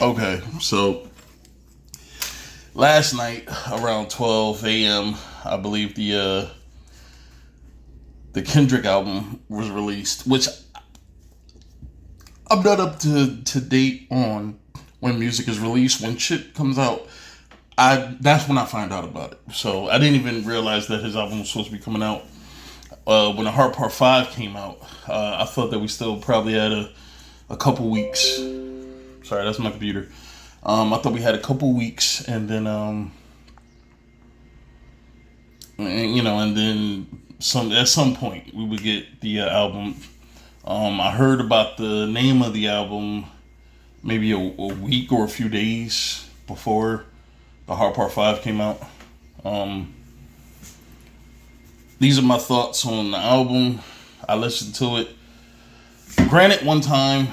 Okay, so last night around 12 a.m., I believe the Kendrick album was released, which I'm not up to date on when music is released. When shit comes out, I that's when I find out about it. So I didn't even realize that his album was supposed to be coming out. When the Hard Part 5 came out, I thought that we still probably had a couple weeks. Sorry, that's my computer. I thought we had a couple weeks, and then and then some at some point we would get the album. I heard about the name of the album maybe a week or a few days before the Hard Part 5 came out. Um, these are my thoughts on the album. I listened to it, granted, one time,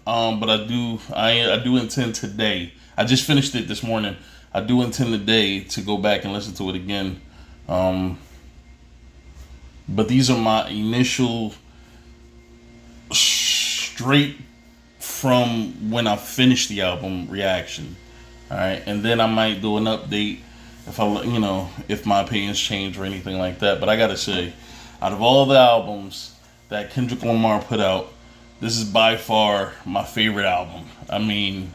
but I do intend today. I just finished it this morning. I do intend today to go back and listen to it again. Um, but these are my initial straight from when I finished the album reaction. All right, and then I might do an update if if my opinions change or anything like that. But I gotta say, out of all the albums that Kendrick Lamar put out, this is by far my favorite album. I mean,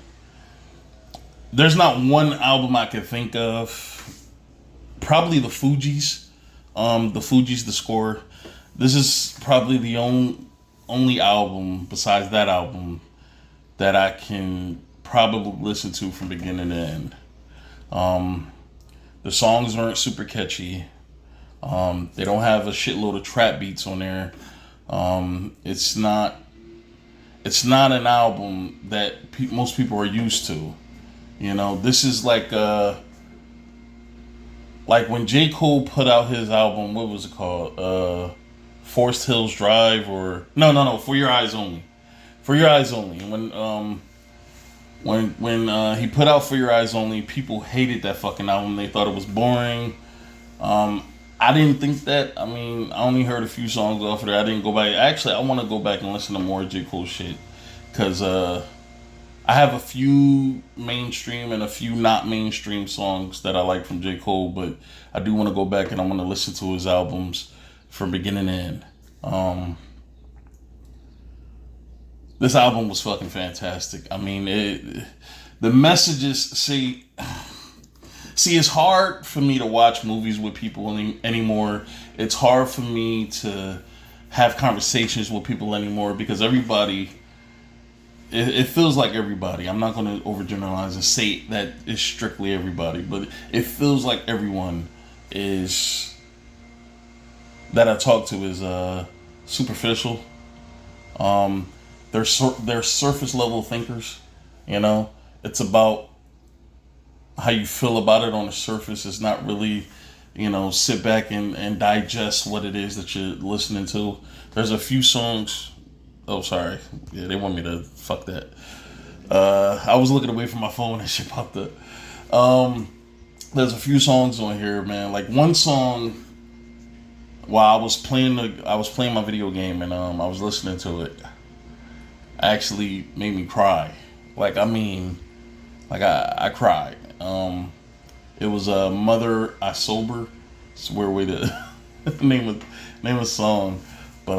there's not one album I can think of. Probably the Fugees. The Fugees, the score. This is probably the only album besides that album that I can probably listen to from beginning to end. Um, the songs aren't super catchy. They don't have a shitload of trap beats on there. It's not. It's not an album that most people are used to. This is like when J. Cole put out his album. What was it called? Forest Hills Drive, or no, For Your Eyes Only. For Your Eyes Only. When he put out For Your Eyes Only, people hated that fucking album. They thought it was boring. I didn't think that. I mean, I only heard a few songs off of there. I didn't go back. Actually, I want to go back and listen to more J. Cole shit. Because I have a few mainstream and a few not mainstream songs that I like from J. Cole. But I do want to go back and I want to listen to his albums from beginning to end. This album was fucking fantastic. I mean, the messages. See, it's hard for me to watch movies with people anymore. It's hard for me to have conversations with people anymore because everybody. It feels like everybody. I'm not going to overgeneralize and say that it's strictly everybody, but it feels like everyone is that I talk to is superficial. They're surface level thinkers. It's about how you feel about it on the surface. It's not really, sit back and digest what it is that you're listening to. There's a few songs. Oh, sorry. Yeah, they want me to fuck that. I was looking away from my phone and shit popped up. There's a few songs on here, man. Like one song, while I was playing my video game and I was listening to it, actually made me cry. I cried. It was Mother I Sober. It's a weird way to name a song, but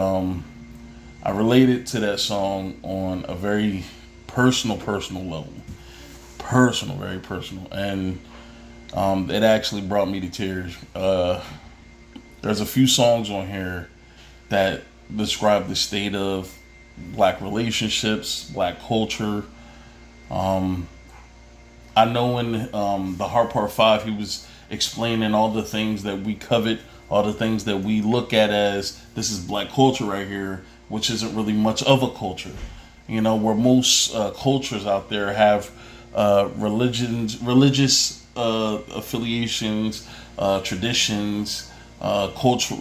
I related to that song on a very personal level, very personal, and it actually brought me to tears. There's a few songs on here that describe the state of black relationships, black culture. I know in the Hard Part 5, he was explaining all the things that we covet, all the things that we look at as this is black culture right here, which isn't really much of a culture. Where most cultures out there have religious affiliations, traditions, culture,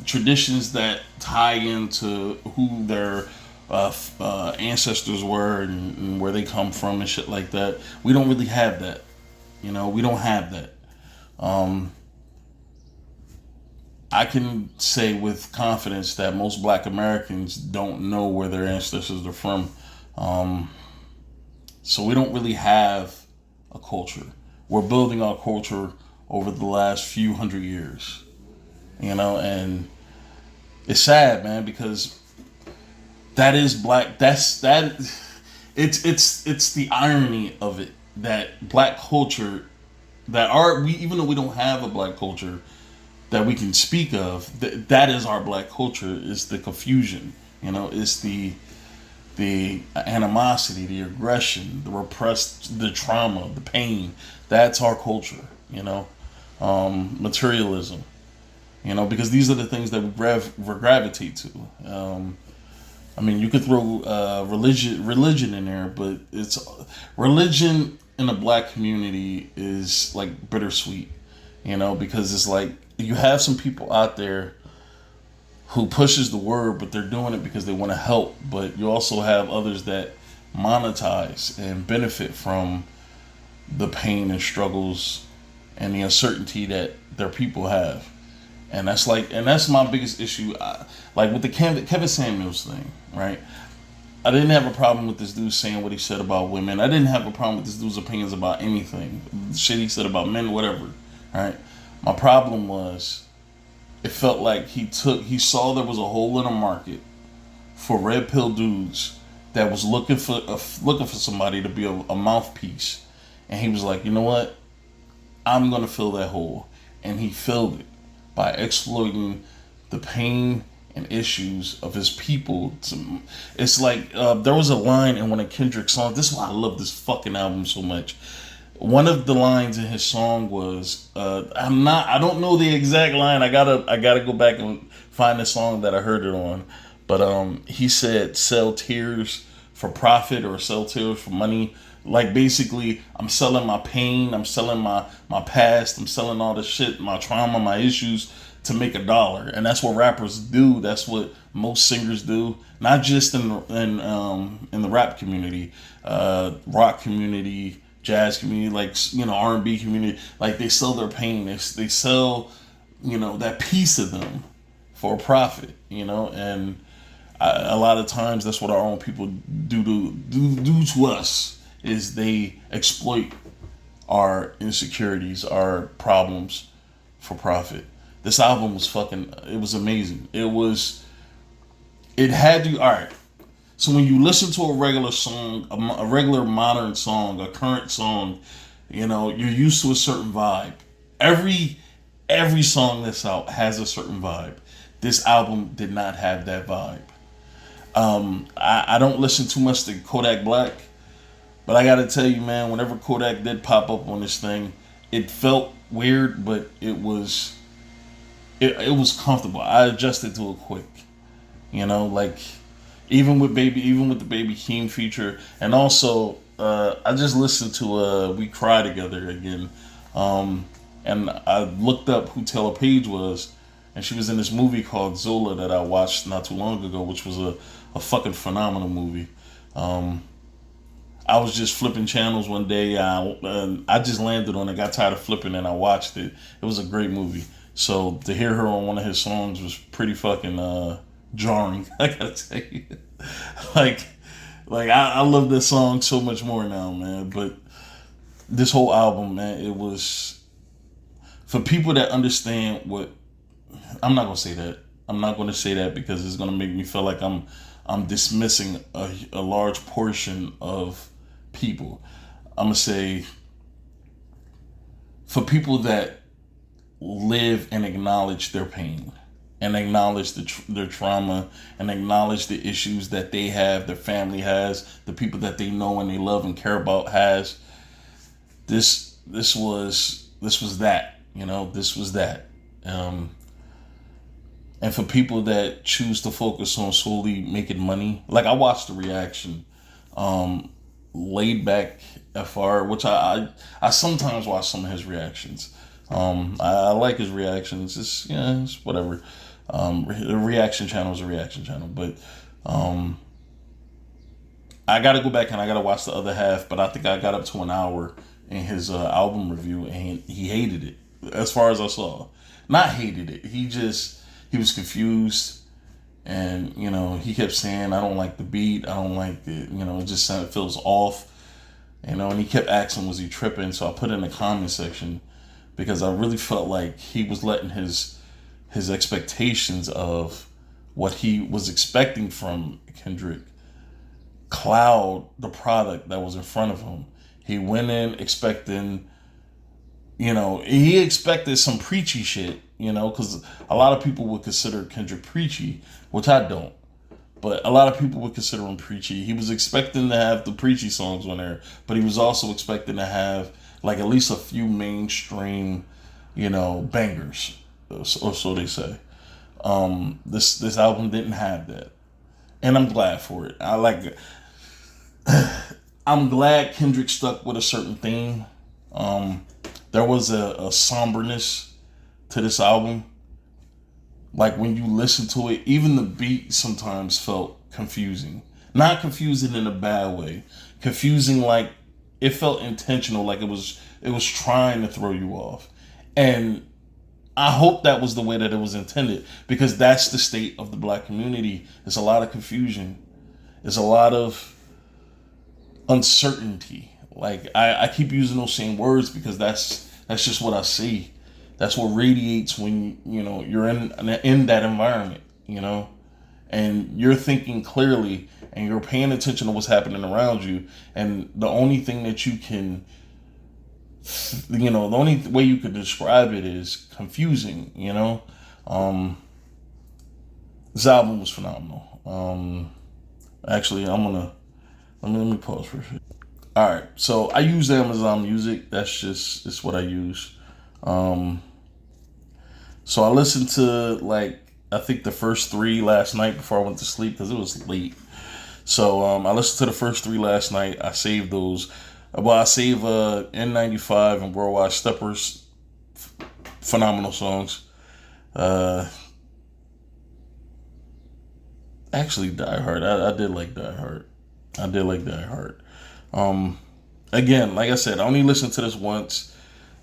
traditions that tie into who their ancestors were and where they come from and shit like that. We don't really have that. We don't have that. I can say with confidence that most black Americans don't know where their ancestors are from. So we don't really have a culture. We're building our culture over the last few hundred years, and it's sad, man, because that is black. That. It's the irony of it that black culture we even though we don't have a black culture that we can speak of, that is our black culture. Is the confusion, it's the animosity, the aggression, the repressed, the trauma, the pain. That's our culture, materialism, because these are the things that we gravitate to. I mean, you could throw religion in there, but it's religion in the black community is like bittersweet, because it's like you have some people out there who pushes the word, but they're doing it because they want to help. But you also have others that monetize and benefit from the pain and struggles and the uncertainty that their people have. And that's my biggest issue. Like with the Kevin Samuels thing, right? I didn't have a problem with this dude saying what he said about women. I didn't have a problem with this dude's opinions about anything. Shit he said about men, whatever, right? My problem was, it felt like he saw there was a hole in the market for red pill dudes that was looking for somebody to be a mouthpiece, and he was like, you know what? I'm gonna fill that hole, and he filled it by exploiting the pain and issues of his people. It's like there was a line in one of Kendrick's songs. This is why I love this fucking album so much. One of the lines in his song was, I don't know the exact line. I gotta go back and find the song that I heard it on. But he said, "Sell tears for profit or sell tears for money." Like basically, I'm selling my pain, I'm selling my past, I'm selling all the shit, my trauma, my issues to make $1, and that's what rappers do. That's what most singers do, not just in the rap community, rock community, jazz community, like R&B community. Like they sell their pain, they sell that piece of them for a profit, and a lot of times that's what our own people do to us. Is they exploit our insecurities, our problems for profit. This album was it was amazing. It had to, all right. So when you listen to a regular song, a regular modern song, a current song, you're used to a certain vibe. Every song that's out has a certain vibe. This album did not have that vibe. I don't listen too much to Kodak Black. But I gotta tell you, man, whenever Kodak did pop up on this thing, it felt weird, but it was comfortable. I adjusted to it quick, like even with the Baby Keem feature, and also I just listened to "We Cry Together" again, and I looked up who Taylor Page was, and she was in this movie called Zola that I watched not too long ago, which was a fucking phenomenal movie. I was just flipping channels one day. I just landed on it, got tired of flipping, and I watched it. It was a great movie. So to hear her on one of his songs was pretty fucking jarring. I gotta tell you, like I love this song so much more now, man. But this whole album, man, it was for people that understand what. I'm not gonna say that. I'm not gonna say that because it's gonna make me feel like I'm dismissing a large portion of people. I'm gonna say for people that live and acknowledge their pain and acknowledge their trauma and acknowledge the issues that they have, their family has, the people that they know and they love and care about has. This was that, this was that. And for people that choose to focus on solely making money, like I watched the reaction, Laid Back FR, which I sometimes watch some of his reactions. I like his reactions. It's whatever. The reaction channel is a reaction channel, but I got to go back and I got to watch the other half. But I think I got up to an hour in his album review, and he hated it. As far as I saw, not hated it. He was confused, and he kept saying, "I don't like the beat. I don't like the it just feels off." And he kept asking, was he tripping? So I put in the comment section because I really felt like he was letting his expectations of what he was expecting from Kendrick cloud the product that was in front of him. He went in expecting, he expected some preachy shit, because a lot of people would consider Kendrick preachy, which I don't. But a lot of people would consider him preachy. He was expecting to have the preachy songs on there, but he was also expecting to have like at least a few mainstream, bangers, or so they say. This album didn't have that, and I'm glad for it. I like it. I'm glad Kendrick stuck with a certain theme. There was a somberness to this album. Like when you listen to it, even the beat sometimes felt confusing. Not confusing in a bad way. Confusing like it felt intentional, like it was trying to throw you off. And I hope that was the way that it was intended, because that's the state of the black community. There's a lot of confusion. There's a lot of uncertainty. Like I keep using those same words because that's just what I see. That's what radiates when you're in that environment, and you're thinking clearly and you're paying attention to what's happening around you. And the only thing that you can, the only way you could describe it is confusing. This album was phenomenal. Actually, let me pause for a second. All right, so I use Amazon Music. It's what I use. So I listened to I think the first 3 last night before I went to sleep because it was late. So I listened to the first 3 last night. I saved those. Well, I saved N95 and Worldwide Steppers. Phenomenal songs. Actually, Die Hard. I did like Die Hard. Again, like I said, I only listened to this once.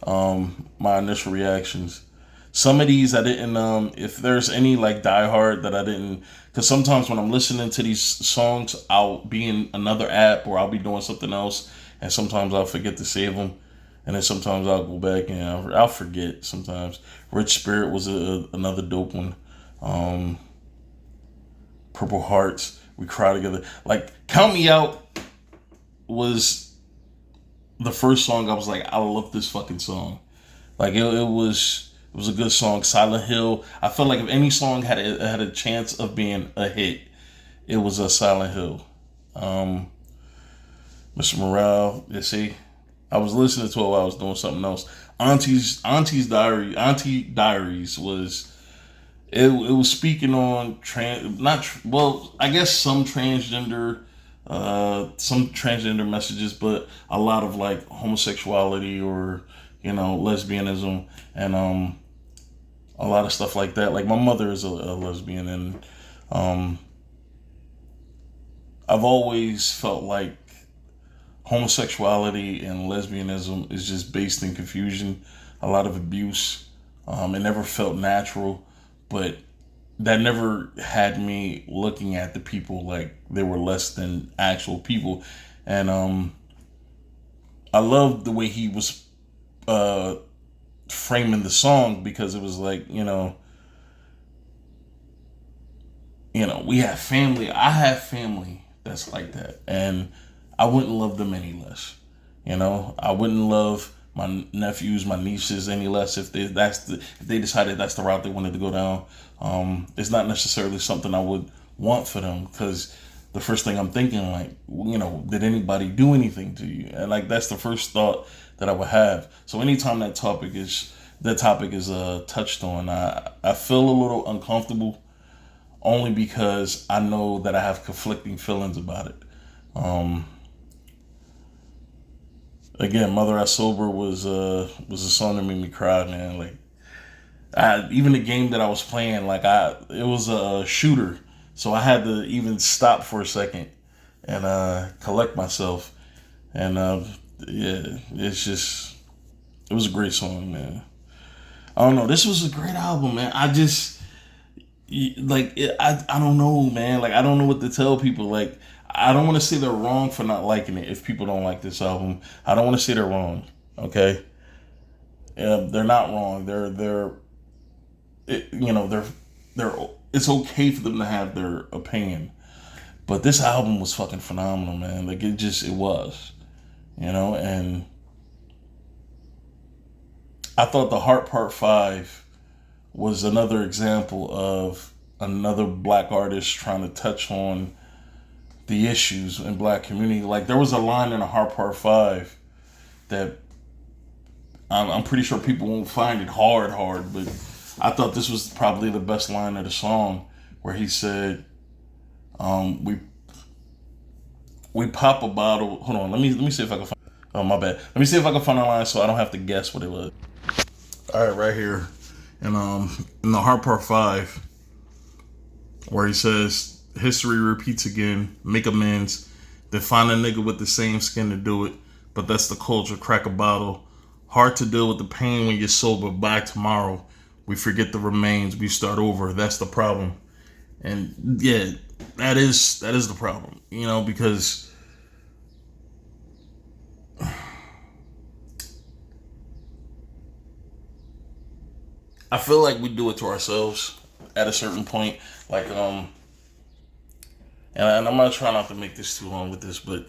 My initial reactions. Some of these I didn't, if there's any Die Hard that I didn't, because sometimes when I'm listening to these songs, I'll be in another app or I'll be doing something else, and sometimes I'll forget to save them, and then sometimes I'll go back and I'll forget sometimes. Rich Spirit was another dope one. Purple Hearts, We Cry Together. Count Me Out was the first song I was like, I love this fucking song. It was a good song. Silent Hill. I felt like if any song had a chance of being a hit, it was a Silent Hill. Mr. Morale. You see, I was listening to it while I was doing something else. Auntie Diaries was. It was speaking on I guess some transgender messages, but a lot of homosexuality or lesbianism and a lot of stuff like that. Like my mother is a lesbian, and I've always felt like homosexuality and lesbianism is just based in confusion, a lot of abuse. It never felt natural, but that never had me looking at the people like they were less than actual people. And I loved the way he was framing the song, because it was we have family. I have family that's like that, and I wouldn't love them any less. I wouldn't love my nephews, my nieces any less if they decided that's the route they wanted to go down. It's not necessarily something I would want for them, because the first thing I'm thinking, did anybody do anything to you? And that's the first thought that I would have. So anytime that topic is touched on, I feel a little uncomfortable, only because I know that I have conflicting feelings about it. Again, Mother I Sober was a song that made me cry, man. Even the game that I was playing, it was a shooter, so I had to even stop for a second and collect myself. And yeah, it was a great song, man. I don't know. This was a great album, man. I don't know, man. I don't know what to tell people. I don't want to say they're wrong for not liking it. If people don't like this album, I don't want to say they're wrong. Okay, they're not wrong. They're it's okay for them to have their opinion. But this album was fucking phenomenal, man. Like it was, and I thought the Heart Part 5 was another example of another black artist trying to touch on the issues in black community. Like there was a line in the Heart Part 5 that I'm pretty sure people won't find it hard, but I thought this was probably the best line of the song, where he said, we pop a bottle. Hold on, let me see if I can find. Oh, my bad. Let me see if I can find a line so I don't have to guess what it was. All right, right here, and in the Heart Part 5, where he says, "History repeats again. Make amends. Then find a nigga with the same skin to do it. But that's the culture. Crack a bottle. Hard to deal with the pain when you're sober. By tomorrow, we forget the remains. We start over. That's the problem." And yeah, that is the problem. Because I feel like we do it to ourselves at a certain point. Like, and I'm not trying not to make this too long with this, but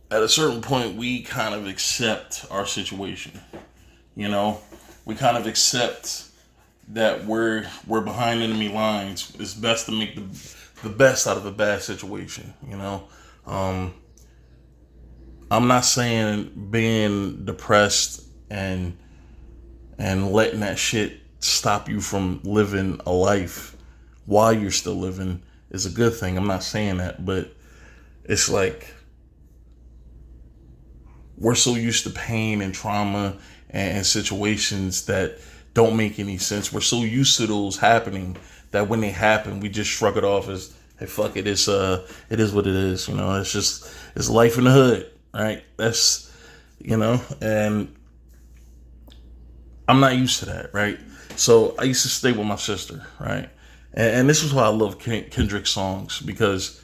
at a certain point, we kind of accept our situation. We kind of accept that we're behind enemy lines. It's best to make the best out of a bad situation. I'm not saying being depressed and letting that shit stop you from living a life while you're still living is a good thing. I'm not saying that, but it's like we're so used to pain and trauma and situations that don't make any sense. We're so used to those happening that when they happen, we just shrug it off as, hey, fuck it. It is what it is. It's life in the hood. Right? That's, and I'm not used to that, right? So I used to stay with my sister, right? And this is why I love Kendrick songs, because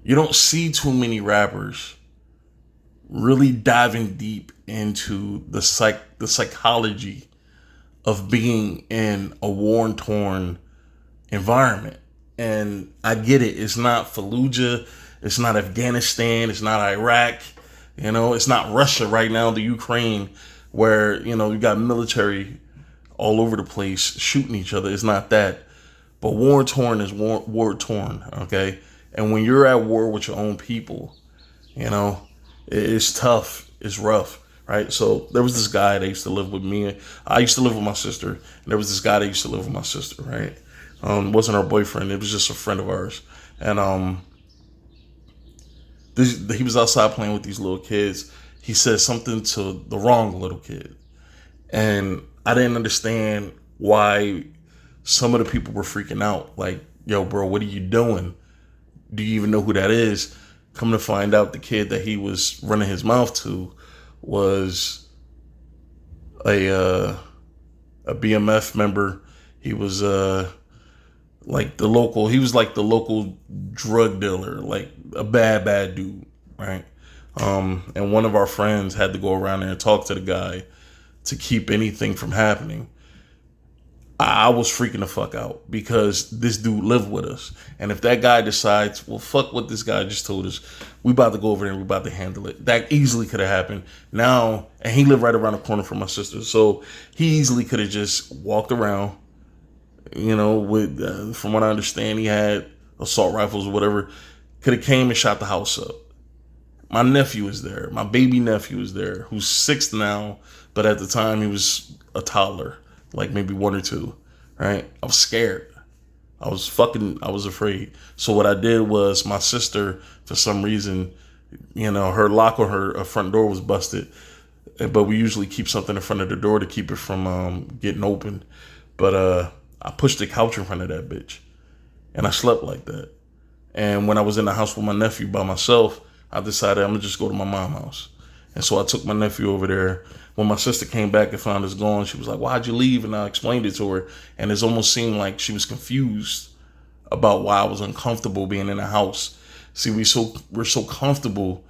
you don't see too many rappers really diving deep into the psychology of being in a war-torn environment. And I get it. It's not Fallujah. It's not Afghanistan. It's not Iraq. It's not Russia right now, the Ukraine, where, you got military all over the place shooting each other. It's not that. But war torn is war torn, okay? And when you're at war with your own people, it's tough. It's rough, right? So there was this guy that used to live with me. I used to live with my sister. And there was this guy that used to live with my sister, right? Wasn't our boyfriend. It was just a friend of ours. And he was outside playing with these little kids. He said something to the wrong little kid. And I didn't understand why some of the people were freaking out. Like, yo, bro, what are you doing? Do you even know who that is? Come to find out, the kid that he was running his mouth to was a BMF member. He was he was like the local drug dealer, like a bad dude, right? And one of our friends had to go around there and talk to the guy to keep anything from happening. I was freaking the fuck out because this dude lived with us. And if that guy decides, well, fuck what this guy just told us, we about to go over there and we about to handle it. That easily could have happened. Now, and he lived right around the corner from my sister. So he easily could have just walked around, with, from what I understand, he had assault rifles or whatever, could have came and shot the house up. My nephew was there. My baby nephew was there, who's 6 now, but at the time he was a toddler, like maybe 1 or 2, right? I was scared. I was afraid. So what I did was, my sister, for some reason, her lock on her front door was busted, but we usually keep something in front of the door to keep it from getting open. But I pushed the couch in front of that bitch, and I slept like that. And when I was in the house with my nephew by myself, I decided I'm gonna just go to my mom's house. And so I took my nephew over there. when my sister came back and found us gone, she was like, "Why'd you leave?" And I explained it to her, and it almost seemed like she was confused about why I was uncomfortable being in the house. See, we're so comfortable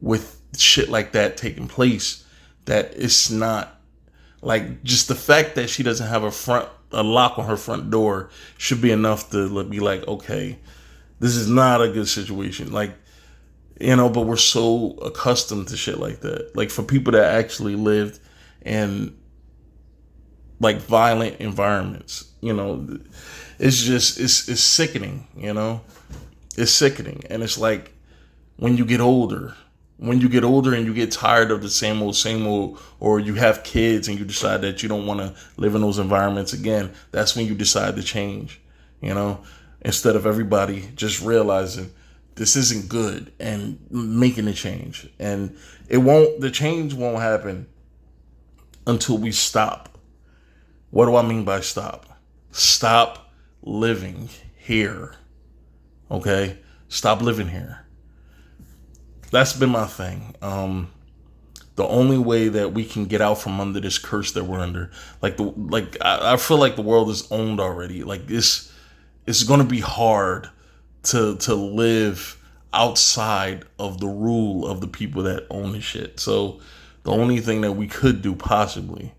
with shit like that taking place that it's not like, just the fact that she doesn't have a lock on her front door should be enough to be like, okay, this is not a good situation. Like, but we're so accustomed to shit like that. Like, for people that actually lived in like violent environments, it's sickening, It's sickening. And it's like, when you get older and you get tired of the same old, or you have kids and you decide that you don't want to live in those environments again, that's when you decide to change, instead of everybody just realizing this isn't good and making a change. And the change won't happen until we stop. What do I mean by stop? Stop living here. Okay? Stop living here. That's been my thing. The only way that we can get out from under this curse that we're under, I feel like the world is owned already. Like, it's going to be hard to live outside of the rule of the people that own this shit. So the only thing that we could do possibly,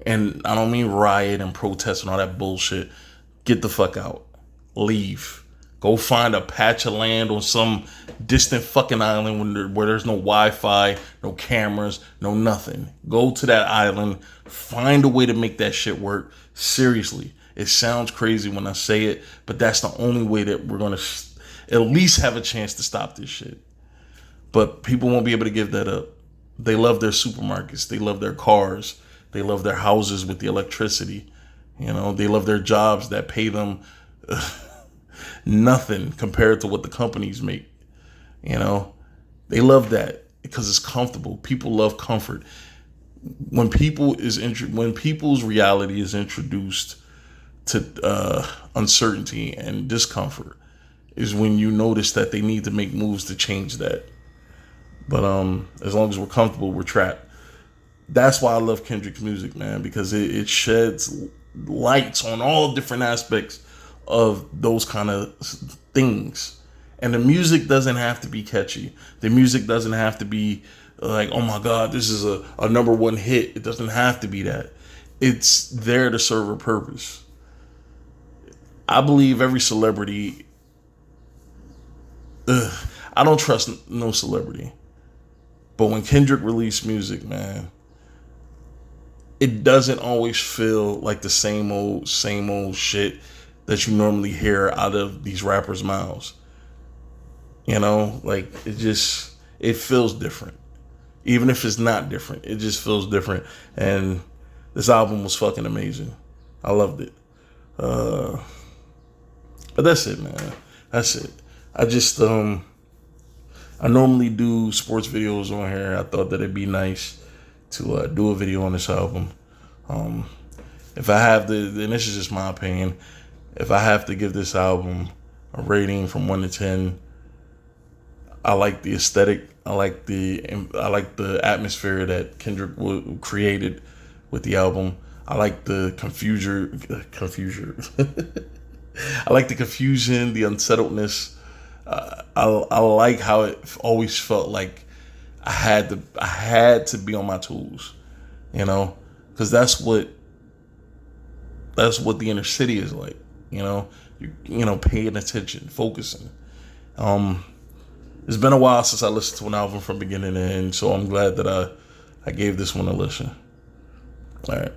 and I don't mean riot and protest and all that bullshit, get the fuck out. Leave. Go find a patch of land on some distant fucking island where there's no Wi-Fi, no cameras, no nothing. Go to that island. Find a way to make that shit work. Seriously. It sounds crazy when I say it, but that's the only way that we're going to at least have a chance to stop this shit. But people won't be able to give that up. They love their supermarkets. They love their cars. They love their houses with the electricity. They love their jobs that pay them nothing compared to what the companies make. They love that because it's comfortable. People love comfort. When people's reality is introduced to uncertainty and discomfort, is when you notice that they need to make moves to change that. But as long as we're comfortable, we're trapped. That's why I love Kendrick's music, man, because it sheds lights on all different aspects of those kind of things. And the music doesn't have to be catchy. The music doesn't have to be like, oh my God, this is a number one hit. It doesn't have to be that. It's there to serve a purpose. I believe every celebrity, I don't trust no celebrity. But when Kendrick released music, man, it doesn't always feel like the same old shit that you normally hear out of these rappers' mouths. It feels different. Even if it's not different, it just feels different. And this album was fucking amazing. I loved it. But that's it, man. That's it. I normally do sports videos on here. I thought that it'd be nice to do a video on this album. If I have to, and this is just my opinion, if I have to give this album a rating from 1 to 10, I like the aesthetic. I like the atmosphere that Kendrick created with the album. I like the confusion. I like the confusion, the unsettledness. I like how it always felt like I had to be on my toes, because that's what the inner city is like, paying attention, focusing. It's been a while since I listened to an album from beginning to end, so I'm glad that I gave this one a listen. All right.